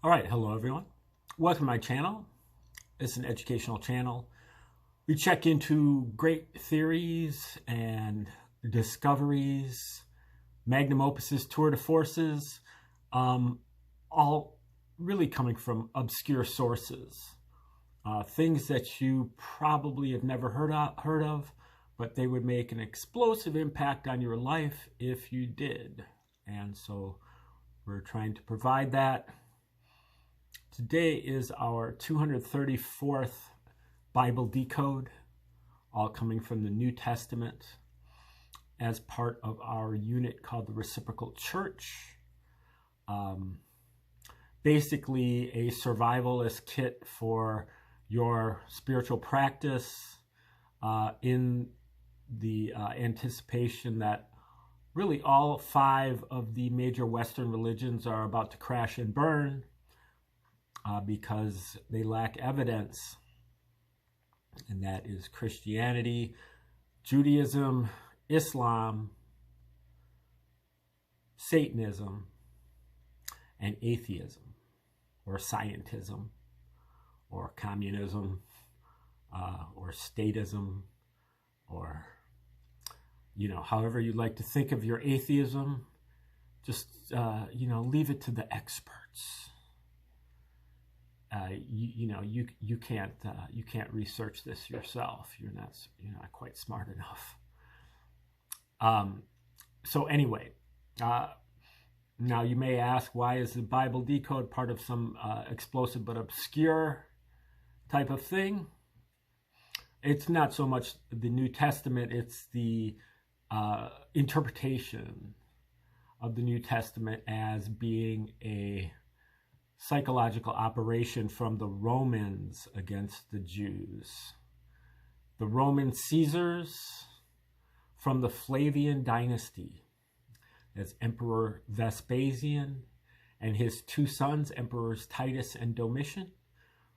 All right, hello everyone. Welcome to my channel. It's an educational channel. We check into great theories and discoveries, magnum opuses, tour de forces, all really coming from obscure sources. Things that you probably have never heard of, but they would make an explosive impact on your life if you did. And so we're trying to provide that. Today is our 234th Bible Decode, all coming from the New Testament as part of our unit called the Reciprocal Church. Basically a survivalist kit for your spiritual practice in the anticipation that really all 5 of the major Western religions are about to crash and burn. Because they lack evidence, and that is Christianity, Judaism, Islam, Satanism, and atheism, or scientism, or communism, or statism, or, however you'd like to think of your atheism. Just, leave it to the experts. You can't research this yourself. You're not quite smart enough. So anyway, now you may ask, why is the Bible Decode part of some explosive but obscure type of thing? It's not so much the New Testament, it's the interpretation of the New Testament as being a psychological operation from the Romans against the Jews. The Roman Caesars from the Flavian dynasty, as Emperor Vespasian and his 2 sons, Emperors Titus and Domitian,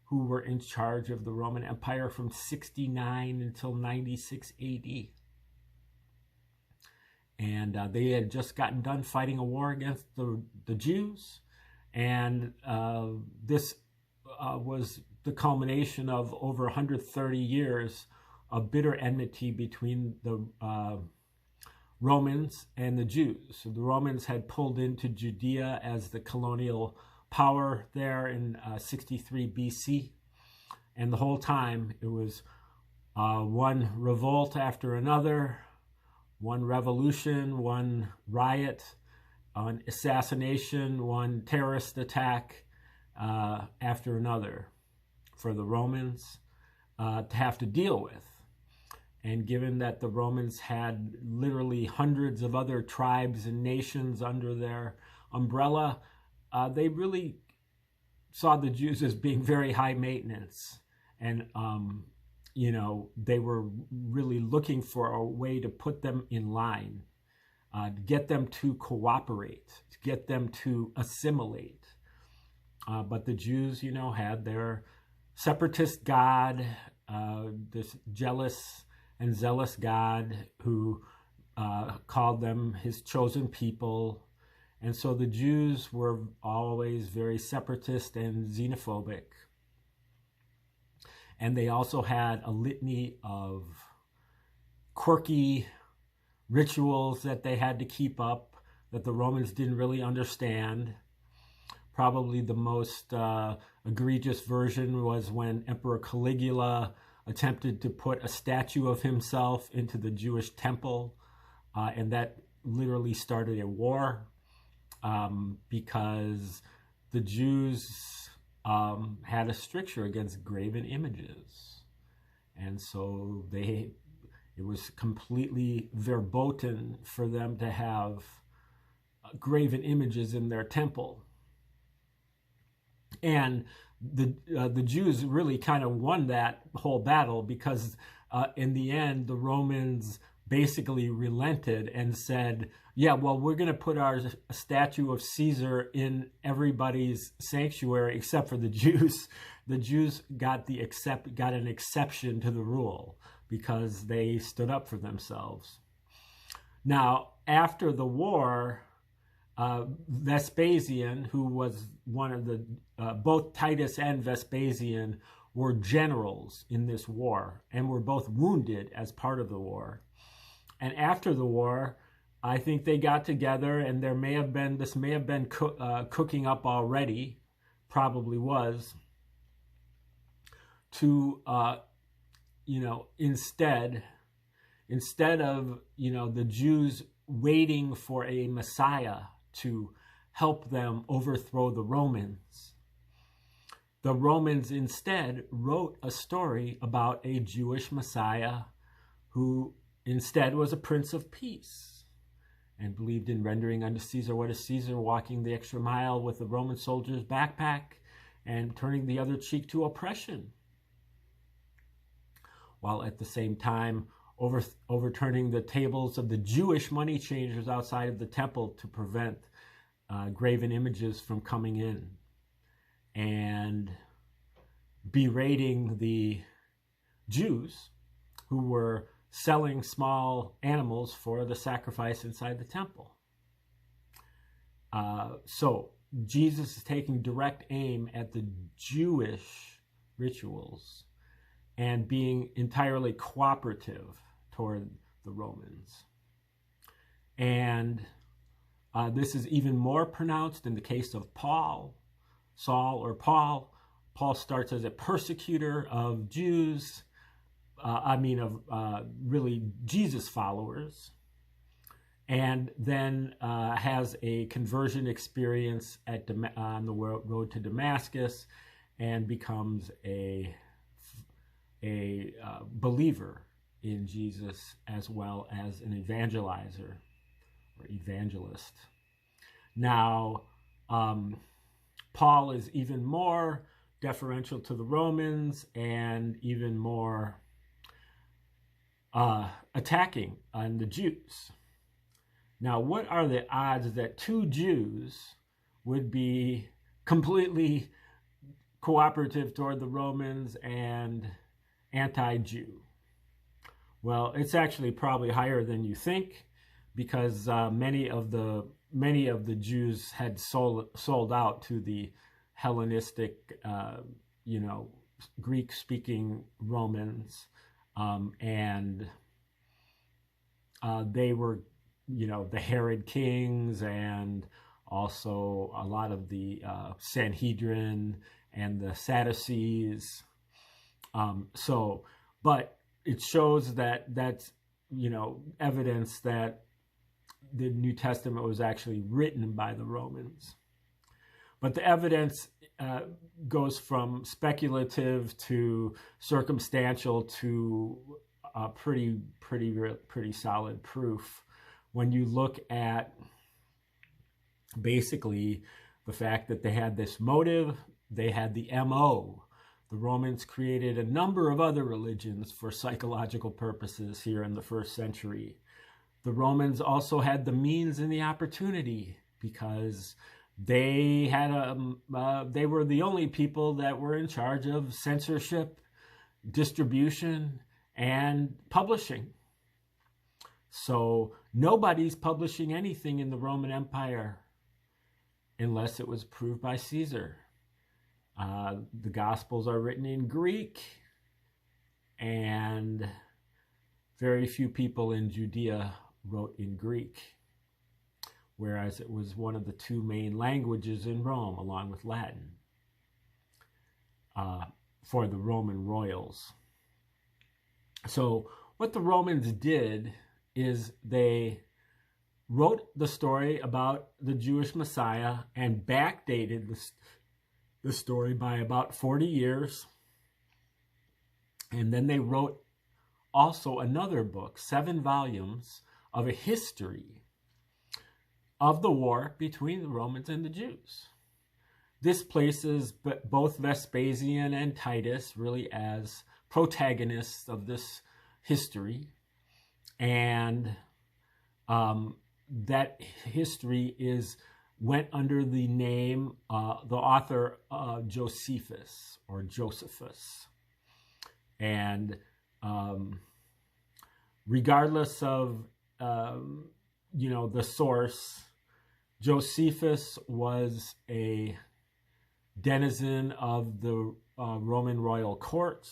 who were in charge of the Roman Empire from 69 until 96 AD. And they had just gotten done fighting a war against the Jews. And this was the culmination of over 130 years of bitter enmity between the Romans and the Jews. So the Romans had pulled into Judea as the colonial power there in 63 BC. And the whole time it was one revolt after another, one revolution, one riot, an assassination, one terrorist attack after another for the Romans to have to deal with. And given that the Romans had literally hundreds of other tribes and nations under their umbrella, they really saw the Jews as being very high maintenance. And, they were really looking for a way to put them in line. To get them to cooperate, to get them to assimilate. But the Jews, had their separatist God, this jealous and zealous God who called them his chosen people. And so the Jews were always very separatist and xenophobic. And they also had a litany of quirky rituals that they had to keep up that the Romans didn't really understand. Probably the most egregious version was when Emperor Caligula attempted to put a statue of himself into the Jewish temple, and that literally started a war because the Jews had a stricture against graven images. And so it was completely verboten for them to have graven images in their temple. And the Jews really kind of won that whole battle because in the end, the Romans basically relented and said, yeah, well, we're going to put our statue of Caesar in everybody's sanctuary except for the Jews. The Jews got an exception to the rule because they stood up for themselves. Now, after the war, Vespasian, who was one of the, both Titus and Vespasian were generals in this war and were both wounded as part of the war. And after the war, I think they got together, and this may have been cooking up already, probably was, to, instead of, the Jews waiting for a Messiah to help them overthrow the Romans instead wrote a story about a Jewish Messiah who instead was a Prince of Peace and believed in rendering unto Caesar what is Caesar, walking the extra mile with the Roman soldier's backpack and turning the other cheek to oppression, while at the same time overturning the tables of the Jewish money changers outside of the temple to prevent graven images from coming in, and berating the Jews who were selling small animals for the sacrifice inside the temple. So Jesus is taking direct aim at the Jewish rituals and being entirely cooperative toward the Romans. And this is even more pronounced in the case of Paul. Paul starts as a persecutor of Jews, really Jesus followers, and then has a conversion experience on the road to Damascus, and becomes a believer in Jesus, as well as an evangelizer or evangelist. Now, Paul is even more deferential to the Romans and even more attacking on the Jews. Now, what are the odds that two Jews would be completely cooperative toward the Romans and anti-Jew? Well, it's actually probably higher than you think, because many of the Jews had sold out to the Hellenistic, Greek-speaking Romans, and they were, the Herod kings, and also a lot of the Sanhedrin and the Sadducees. But it shows that that's, evidence that the New Testament was actually written by the Romans. But the evidence goes from speculative to circumstantial to pretty solid proof when you look at basically the fact that they had this motive, they had the MO. The Romans created a number of other religions for psychological purposes here in the first century. The Romans also had the means and the opportunity, because they were the only people that were in charge of censorship, distribution, and publishing. So nobody's publishing anything in the Roman Empire unless it was approved by Caesar. The Gospels are written in Greek, and very few people in Judea wrote in Greek, whereas it was one of the two main languages in Rome, along with Latin, for the Roman royals. So what the Romans did is they wrote the story about the Jewish Messiah and backdated the story by about 40 years. And then they wrote also another book, 7 volumes, of a history of the war between the Romans and the Jews. This places both Vespasian and Titus really as protagonists of this history. And that history went under the name, the author Josephus or Josephus. And regardless of, the source, Josephus was a denizen of the Roman royal court,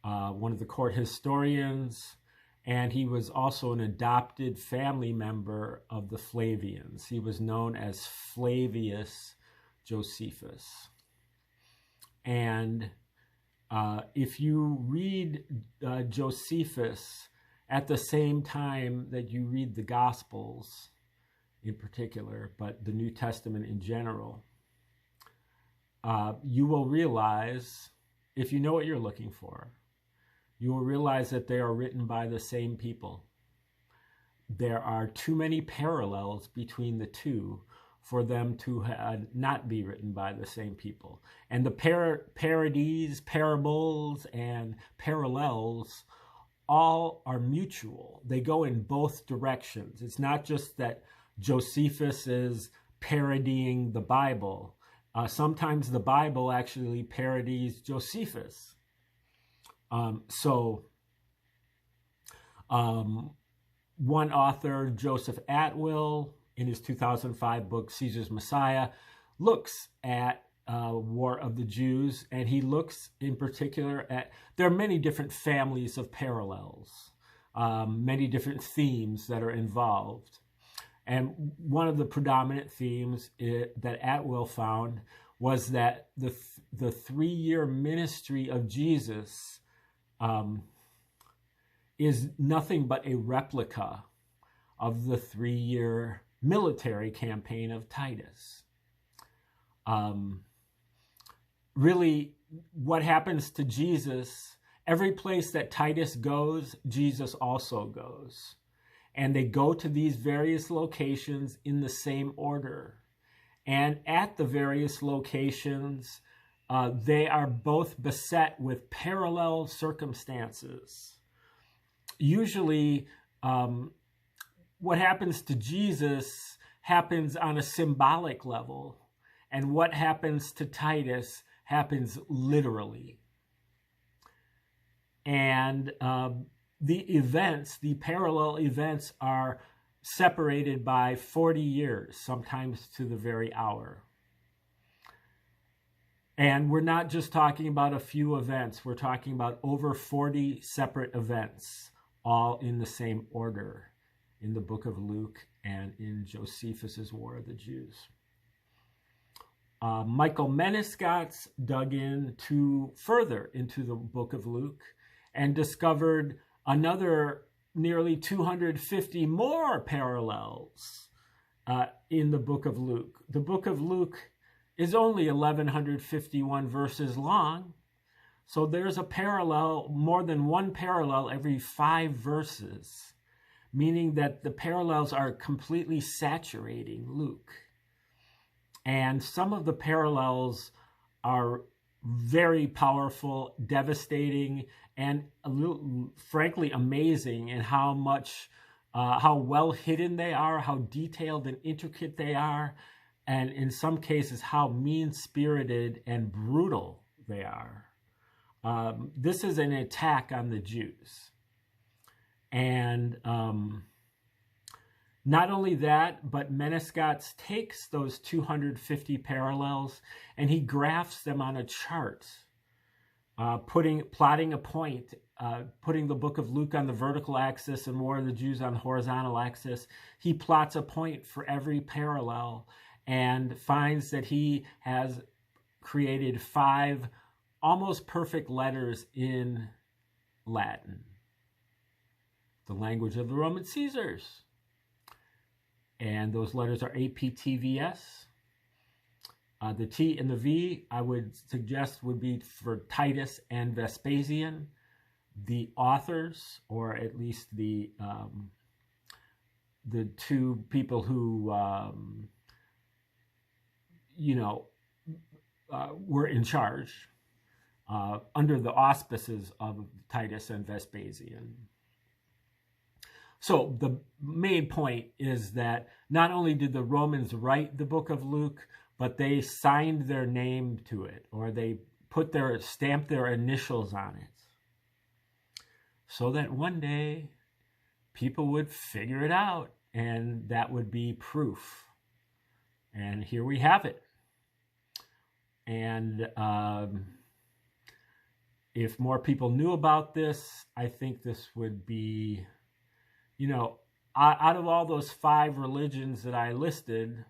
one of the court historians, and he was also an adopted family member of the Flavians. He was known as Flavius Josephus. And if you read Josephus at the same time that you read the Gospels in particular, but the New Testament in general, you will realize, if you know what you're looking for, you will realize that they are written by the same people. There are too many parallels between the two for them to not be written by the same people. And the parodies, parables, and parallels all are mutual. They go in both directions. It's not just that Josephus is parodying the Bible. Sometimes the Bible actually parodies Josephus. One author, Joseph Atwill, in his 2005 book, Caesar's Messiah, looks at War of the Jews, and he looks in particular at, there are many different families of parallels, many different themes that are involved. And one of the predominant themes that Atwill found was that the 3-year ministry of Jesus is nothing but a replica of the 3-year military campaign of Titus. Really, what happens to Jesus, every place that Titus goes, Jesus also goes. And they go to these various locations in the same order. And at the various locations, they are both beset with parallel circumstances. Usually, what happens to Jesus happens on a symbolic level, and what happens to Titus happens literally. And the parallel events are separated by 40 years, sometimes to the very hour. And we're not just talking about a few events. We're talking about over 40 separate events, all in the same order in the book of Luke and in Josephus's War of the Jews. Michael Menescotts dug in further into the book of Luke and discovered another nearly 250 more parallels in the book of Luke. The book of Luke is only 1,151 verses long, so there's a parallel, more than one parallel every 5 verses, meaning that the parallels are completely saturating Luke. And some of the parallels are very powerful, devastating, and frankly amazing in how well hidden they are, how detailed and intricate they are, and in some cases how mean-spirited and brutal they are. This is an attack on the Jews. And not only that, but Menescotts takes those 250 parallels and he graphs them on a chart, plotting a point, putting the book of Luke on the vertical axis and War of the Jews on the horizontal axis. He plots a point for every parallel and finds that he has created 5 almost perfect letters in Latin, the language of the Roman Caesars. And those letters are APTVS. The T and the V, I would suggest, would be for Titus and Vespasian, the authors, or at least the 2 people who, were in charge under the auspices of Titus and Vespasian. So the main point is that not only did the Romans write the book of Luke, but they signed their name to it, or they stamped their initials on it, so that one day people would figure it out and that would be proof. And here we have it. And if more people knew about this, I think this would be, out of all those 5 religions that I listed,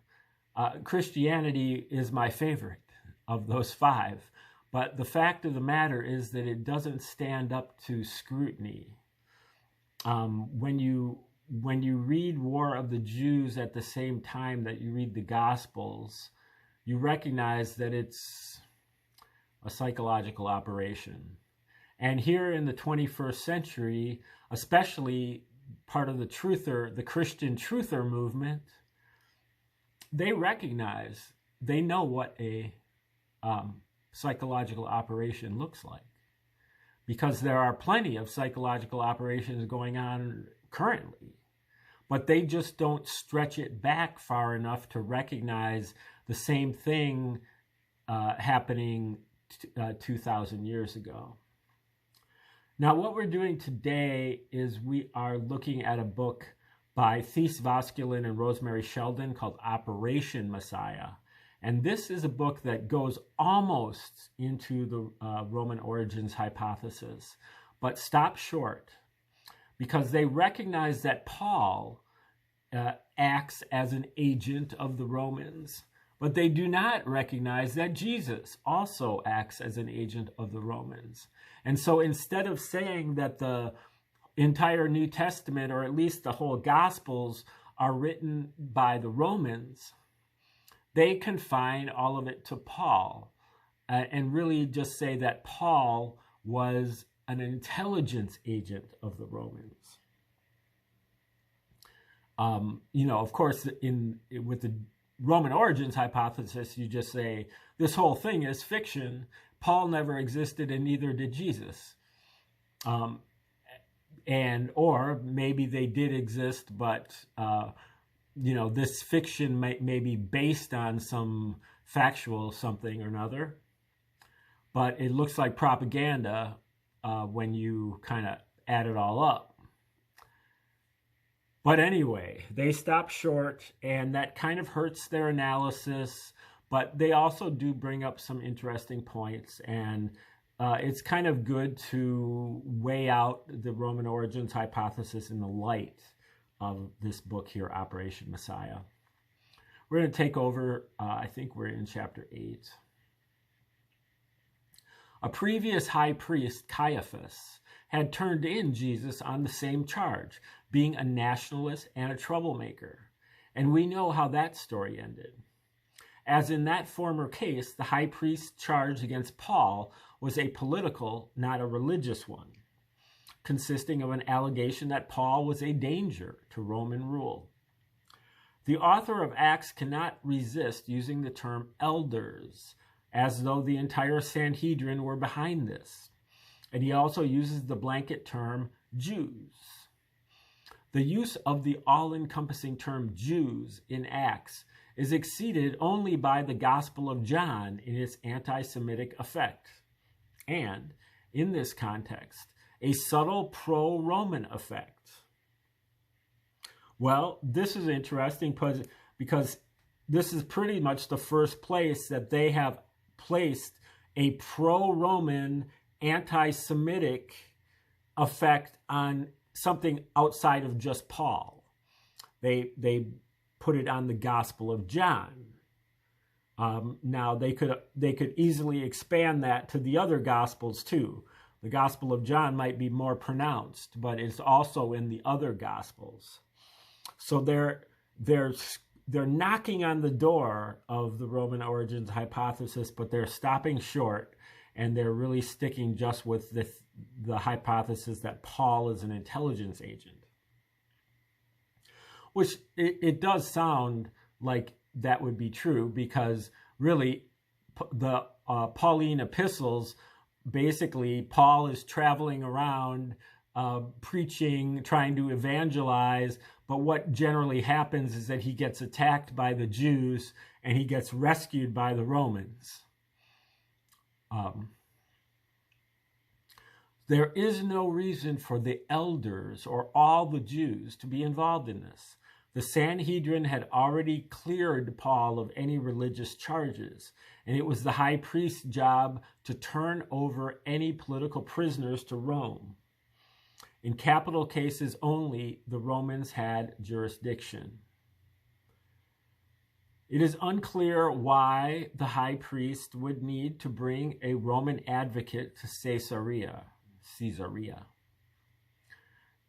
Christianity is my favorite of those 5. But the fact of the matter is that it doesn't stand up to scrutiny. When you read War of the Jews at the same time that you read the Gospels, you recognize that it's a psychological operation. And here in the 21st century, especially part of the Christian truther movement, they recognize, they know what a psychological operation looks like. Because there are plenty of psychological operations going on currently, but they just don't stretch it back far enough to recognize the same thing happening 2,000 years ago. Now, what we're doing today is we are looking at a book by Thies Voskuilen and Rosemary Sheldon called Operation Messiah. And this is a book that goes almost into the Roman origins hypothesis, but stops short because they recognize that Paul acts as an agent of the Romans, but they do not recognize that Jesus also acts as an agent of the Romans. And so instead of saying that the entire New Testament, or at least the whole Gospels, are written by the Romans, they confine all of it to Paul and really just say that Paul was an intelligence agent of the Romans. Of course, with the Roman origins hypothesis, you just say this whole thing is fiction. Paul never existed, and neither did Jesus. Or maybe they did exist, but this fiction may be based on some factual something or another, but it looks like propaganda when you kind of add it all up. But anyway, they stop short, and that kind of hurts their analysis, but they also do bring up some interesting points, and it's kind of good to weigh out the Roman origins hypothesis in the light of this book here, Operation Messiah. We're going to take over, I think we're in chapter 8. A previous high priest, Caiaphas, had turned in Jesus on the same charge, being a nationalist and a troublemaker. And we know how that story ended. As in that former case, the high priest's charge against Paul was a political, not a religious one, consisting of an allegation that Paul was a danger to Roman rule. The author of Acts cannot resist using the term elders, as though the entire Sanhedrin were behind this. And he also uses the blanket term Jews. The use of the all-encompassing term Jews in Acts is exceeded only by the Gospel of John in its anti-Semitic effect, and, in this context, a subtle pro-Roman effect. Well, this is interesting because this is pretty much the first place that they have placed a pro-Roman, anti-Semitic effect on something outside of just Paul. They put it on the Gospel of John. Now they could easily expand that to the other Gospels too. The Gospel of John might be more pronounced, but it's also in the other Gospels. So they're knocking on the door of the Roman origins hypothesis, but they're stopping short, and they're really sticking just with the hypothesis that Paul is an intelligence agent. Which it does sound like that would be true, because really the Pauline epistles, basically Paul is traveling around preaching, trying to evangelize, but what generally happens is that he gets attacked by the Jews and he gets rescued by the Romans. There is no reason for the elders or all the Jews to be involved in this. The Sanhedrin had already cleared Paul of any religious charges, and it was the high priest's job to turn over any political prisoners to Rome. In capital cases only, the Romans had jurisdiction. It is unclear why the high priest would need to bring a Roman advocate to Caesarea.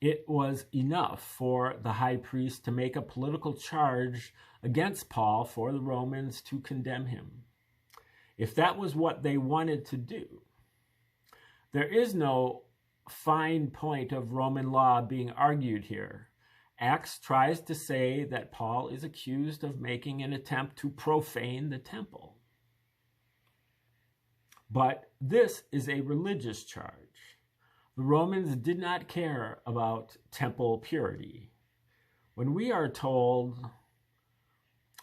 It was enough for the high priest to make a political charge against Paul for the Romans to condemn him. If that was what they wanted to do, there is no fine point of Roman law being argued here. Acts tries to say that Paul is accused of making an attempt to profane the temple. But this is a religious charge. The Romans did not care about temple purity. When we are told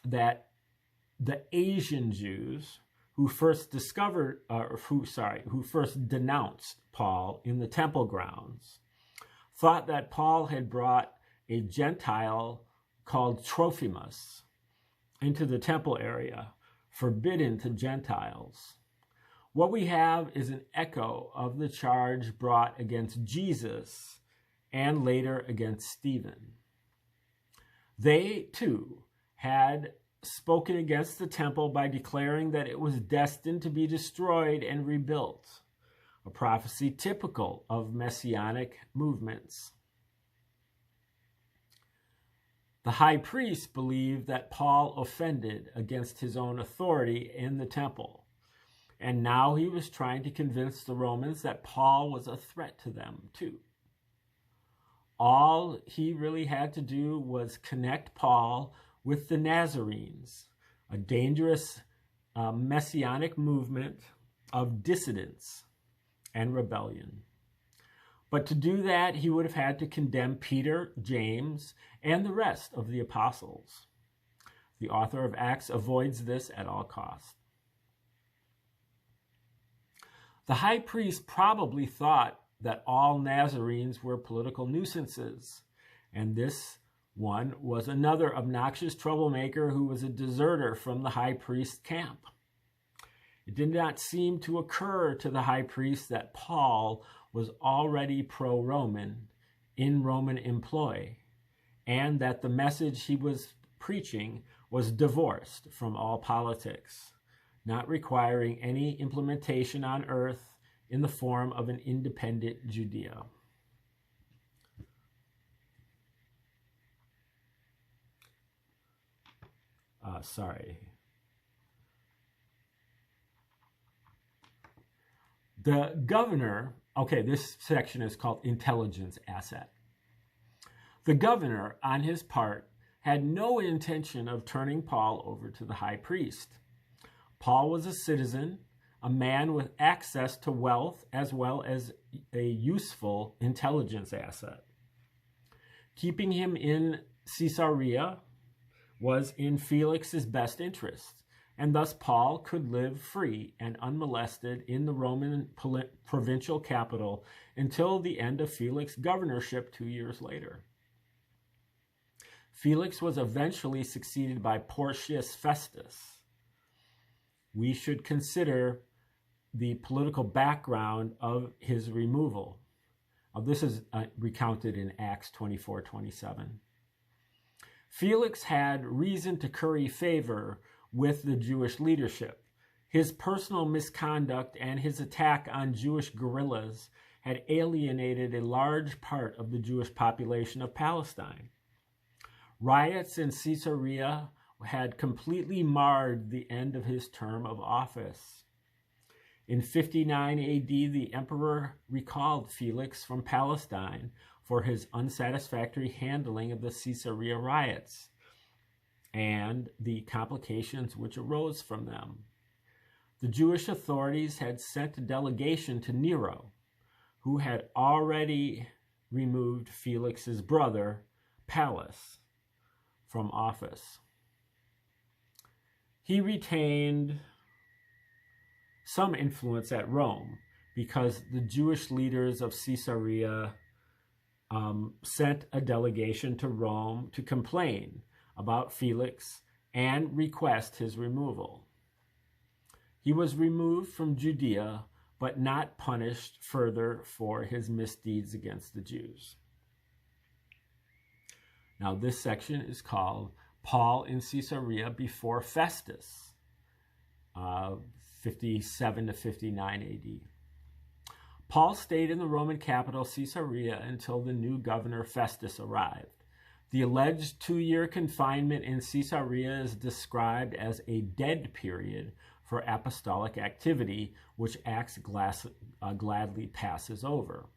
that the Asian Jews who first denounced Paul in the temple grounds thought that Paul had brought a Gentile called Trophimus into the temple area, forbidden to Gentiles. What we have is an echo of the charge brought against Jesus and later against Stephen. They, too, had spoken against the temple by declaring that it was destined to be destroyed and rebuilt, a prophecy typical of messianic movements. The high priest believed that Paul offended against his own authority in the temple, and now he was trying to convince the Romans that Paul was a threat to them too. All he really had to do was connect Paul with the Nazarenes, a dangerous messianic movement of dissidence and rebellion. But to do that, he would have had to condemn Peter, James, and the rest of the apostles. The author of Acts avoids this at all costs. The high priest probably thought that all Nazarenes were political nuisances, and this one was another obnoxious troublemaker who was a deserter from the high priest's camp. It did not seem to occur to the high priest that Paul was already pro-Roman, in Roman employ, and that the message he was preaching was divorced from all politics, not requiring any implementation on earth in the form of an independent Judea. The governor, this section is called intelligence asset. The governor, on his part, had no intention of turning Paul over to the high priest. Paul was a citizen, a man with access to wealth, as well as a useful intelligence asset. Keeping him in Caesarea was in Felix's best interest, and thus Paul could live free and unmolested in the Roman provincial capital until the end of Felix's governorship 2 years later. Felix was eventually succeeded by Porcius Festus. We should consider the political background of his removal. This is recounted in Acts 24:27. Felix had reason to curry favor with the Jewish leadership. His personal misconduct and his attack on Jewish guerrillas had alienated a large part of the Jewish population of Palestine. Riots in Caesarea had completely marred the end of his term of office. In 59 AD, the emperor recalled Felix from Palestine for his unsatisfactory handling of the Caesarea riots and the complications which arose from them. The Jewish authorities had sent a delegation to Nero, who had already removed Felix's brother, Pallas, from office. He retained some influence at Rome because the Jewish leaders of Caesarea sent a delegation to Rome to complain about Felix and request his removal. He was removed from Judea, but not punished further for his misdeeds against the Jews. Now, this section is called Paul in Caesarea before Festus, 57 to 59 AD. Paul stayed in the Roman capital Caesarea until the new governor Festus arrived. The alleged 2-year confinement in Caesarea is described as a dead period for apostolic activity, which Acts gladly passes over.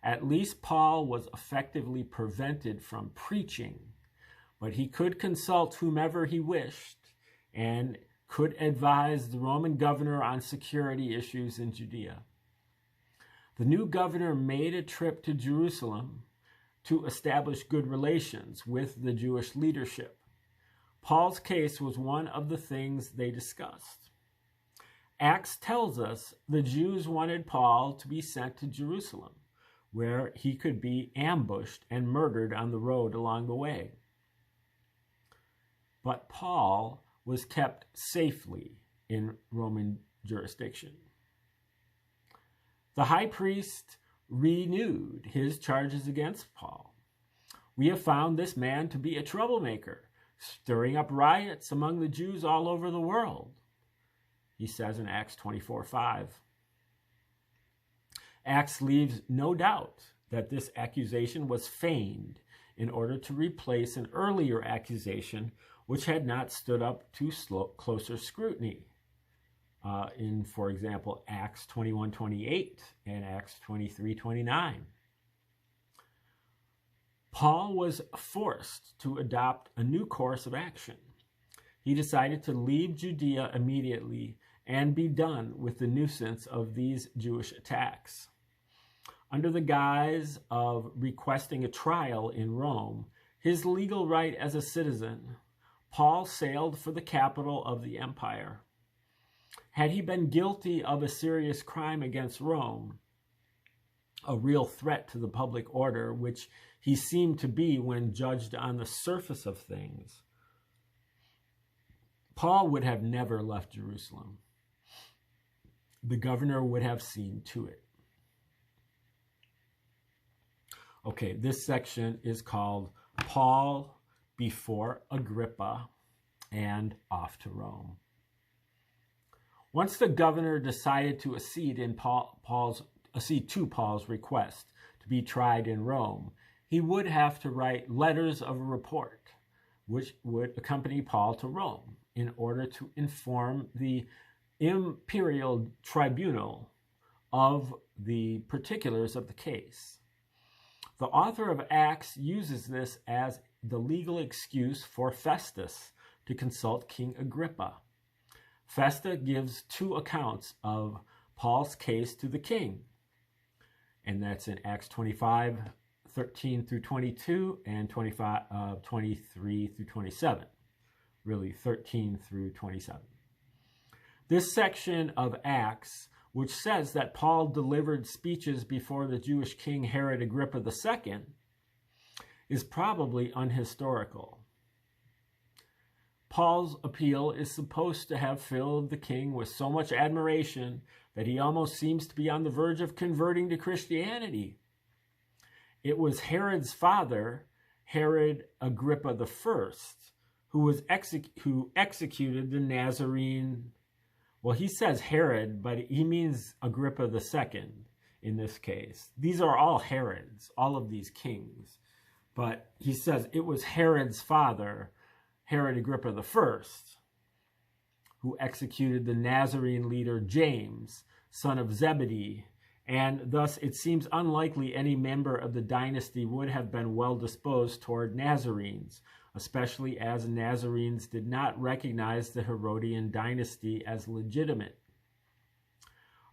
At least Paul was effectively prevented from preaching, but he could consult whomever he wished and could advise the Roman governor on security issues in Judea. The new governor made a trip to Jerusalem to establish good relations with the Jewish leadership. Paul's case was one of the things they discussed. Acts tells us the Jews wanted Paul to be sent to Jerusalem, where he could be ambushed and murdered on the road along the way. But Paul was kept safely in Roman jurisdiction. The high priest renewed his charges against Paul. We have found this man to be a troublemaker, stirring up riots among the Jews all over the world, he says in Acts 24:5. Acts leaves no doubt that this accusation was feigned in order to replace an earlier accusation which had not stood up to closer scrutiny. In, for example, Acts 21:28 and Acts 23:29. Paul was forced to adopt a new course of action. He decided to leave Judea immediately and be done with the nuisance of these Jewish attacks. Under the guise of requesting a trial in Rome, his legal right as a citizen, Paul sailed for the capital of the empire. Had he been guilty of a serious crime against Rome, a real threat to the public order, which he seemed to be when judged on the surface of things, Paul would have never left Jerusalem. The governor would have seen to it. Okay, this section is called Paul before Agrippa and off to Rome. Once the governor decided to accede to Paul's request to be tried in Rome, he would have to write letters of report, which would accompany Paul to Rome in order to inform the imperial tribunal of the particulars of the case. The author of Acts uses this as the legal excuse for Festus to consult King Agrippa. Festus gives 2 accounts of Paul's case to the king, and that's in Acts 25:13 through 22 and 23 through 27, really 13 through 27. This section of Acts, which says that Paul delivered speeches before the Jewish king Herod Agrippa II, is probably unhistorical. Paul's appeal is supposed to have filled the king with so much admiration that he almost seems to be on the verge of converting to Christianity. It was Herod's father, Herod Agrippa I, who executed the Nazarene. Well, he says Herod, but he means Agrippa II in this case. These are all Herods, all of these kings. But he says it was Herod's father, Herod Agrippa I, who executed the Nazarene leader James, son of Zebedee, and thus it seems unlikely any member of the dynasty would have been well disposed toward Nazarenes, especially as Nazarenes did not recognize the Herodian dynasty as legitimate.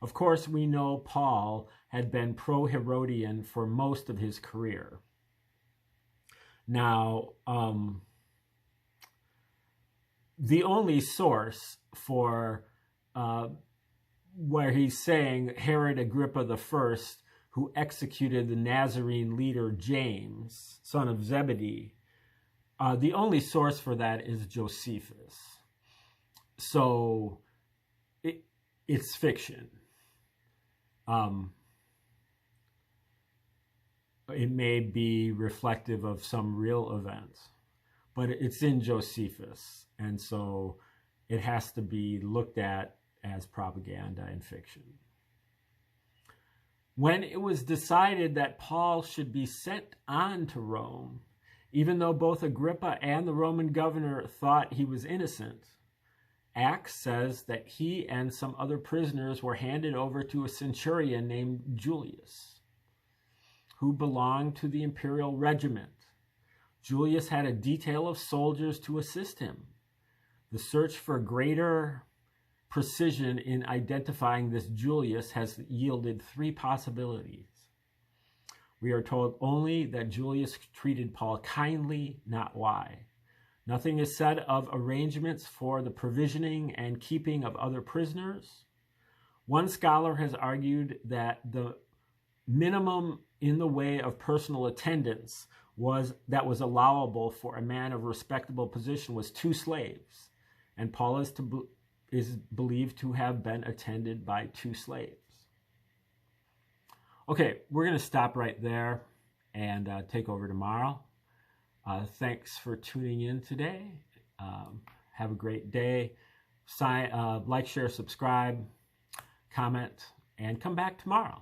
Of course, we know Paul had been pro-Herodian for most of his career. Now, the only source for where he's saying Herod Agrippa I who executed the Nazarene leader James, son of Zebedee. The only source for that is Josephus. So it's fiction. It may be reflective of some real events, but it's in Josephus. And so it has to be looked at as propaganda and fiction. When it was decided that Paul should be sent on to Rome, even though both Agrippa and the Roman governor thought he was innocent, Acts says that he and some other prisoners were handed over to a centurion named Julius, who belonged to the imperial regiment. Julius had a detail of soldiers to assist him. The search for greater precision in identifying this Julius has yielded three possibilities. We are told only that Julius treated Paul kindly, not why. Nothing is said of arrangements for the provisioning and keeping of other prisoners. One scholar has argued that the minimum in the way of personal attendance was allowable for a man of respectable position was 2 slaves, and Paul is believed to have been attended by 2 slaves. Okay, we're going to stop right there and take over tomorrow. Thanks for tuning in today. Have a great day. Like, share, subscribe, comment, and come back tomorrow.